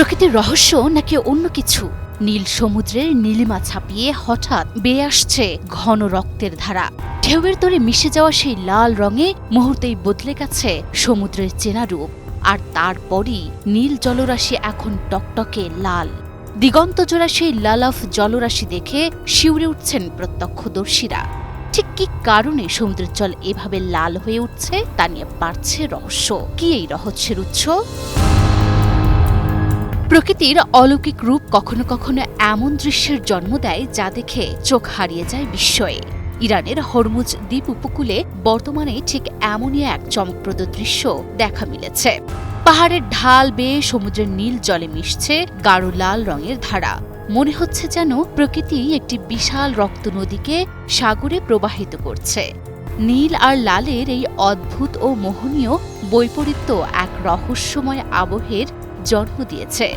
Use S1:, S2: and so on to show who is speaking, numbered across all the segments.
S1: প্রকৃতির রহস্য নাকি অন্য কিছু? নীল সমুদ্রের নীলিমা ছাপিয়ে হঠাৎ বেয়ে আসছে ঘন রক্তের ধারা। ঢেউয়ের তোড়ে মিশে যাওয়া সেই লাল রঙে মুহূর্তেই বদলে গেছে সমুদ্রের চেনা রূপ। আর তারপরই নীল জলরাশি এখন টকটকে লাল। দিগন্তজোড়া সেই লালাফ জলরাশি দেখে শিউরে উঠছেন প্রত্যক্ষদর্শীরা। ঠিক কি কারণে সমুদ্রের জল এভাবে লাল হয়ে উঠছে তা নিয়ে বাড়ছে রহস্য। কি এই রহস্যের উৎস? প্রকৃতির অলৌকিক রূপ কখনো কখনো এমন দৃশ্যের জন্ম দেয় যা দেখে চোখ হারিয়ে যায় বিস্ময়ে। ইরানের হরমুজ দ্বীপ উপকূলে বর্তমানে ঠিক এমনই এক চমকপ্রদ দৃশ্য দেখা মিলেছে। পাহাড়ের ঢাল বেয়ে সমুদ্রের নীল জলে মিশছে গাঢ় লাল রঙের ধারা। মনে হচ্ছে যেন প্রকৃতি একটি বিশাল রক্ত নদীকে সাগরে প্রবাহিত করছে। নীল আর লালের এই অদ্ভুত ও মোহনীয় বৈপরীত্য এক রহস্যময় আবহের জন্ম দিয়েছে।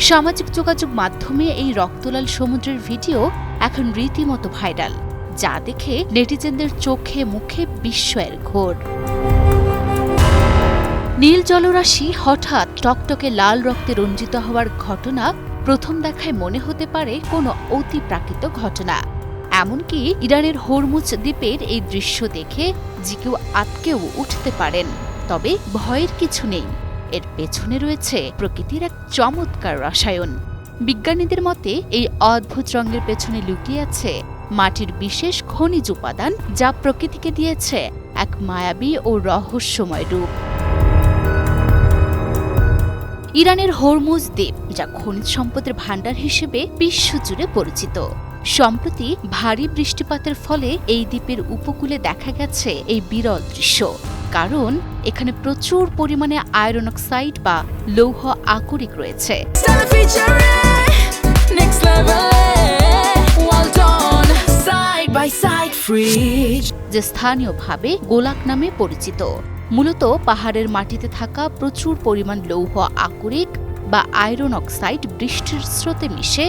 S1: সামাজিক যোগাযোগ মাধ্যমে এই রক্তলাল সমুদ্রের ভিডিও এখন রীতিমতো ভাইরাল, যা দেখে নেটিজেনদের চোখে মুখে বিস্ময়ের ঘোর। নীল জলরাশি হঠাৎ টকটকে লাল রক্তে রঞ্জিত হওয়ার ঘটনা প্রথম দেখায় মনে হতে পারে কোনো অতিপ্রাকৃত ঘটনা। এমনকি ইরানের হরমুজ দ্বীপের এই দৃশ্য দেখে যে কেউ আটকেও উঠতে পারেন। তবে ভয়ের কিছু নেই, এর পেছনে রয়েছে প্রকৃতির এক চমৎকার রসায়ন। বিজ্ঞানীদের মতে এই অদ্ভুত রঙের পেছনে লুকিয়ে আছে মাটির বিশেষ খনিজ উপাদান, যা প্রকৃতিকে দিয়েছে এক মায়াবী ও রহস্যময় রূপ। ইরানের হরমুজ দ্বীপ, যা খনিজ সম্পদের ভাণ্ডার হিসেবে বিশ্বজুড়ে পরিচিত, সম্প্রতি ভারী বৃষ্টিপাতের ফলে এই দ্বীপের উপকূলে দেখা গেছে এই বিরল দৃশ্য। কারণ এখানে প্রচুর পরিমাণে আয়রন অক্সাইড বা লৌহ আকরিক রয়েছে, যে স্থানীয়ভাবে গোলাক নামে পরিচিত। মূলত পাহাড়ের মাটিতে থাকা প্রচুর পরিমাণ লৌহ আকরিক বা আয়রন অক্সাইড বৃষ্টির স্রোতে মিশে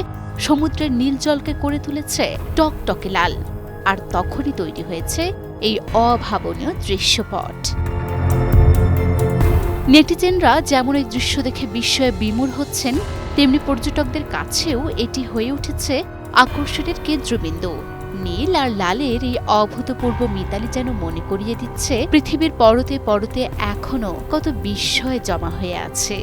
S1: সমুদ্রের নীল জলকে করে তুলেছে টকটকে লাল। আর তখনই তৈরি হয়েছে এই অভাবনীয় দৃশ্যপট। নেটিজেনরা যেমন এই দৃশ্য দেখে বিস্ময়ে বিমূঢ় হচ্ছেন, তেমনি পর্যটকদের কাছেও এটি হয়ে উঠেছে আকর্ষণের কেন্দ্রবিন্দু। নীল আর লালের এই অভূতপূর্ব মিতালি যেন মনে করিয়ে দিচ্ছে পৃথিবীর পরতে পরতে এখনো কত বিস্ময় জমা হয়ে আছে।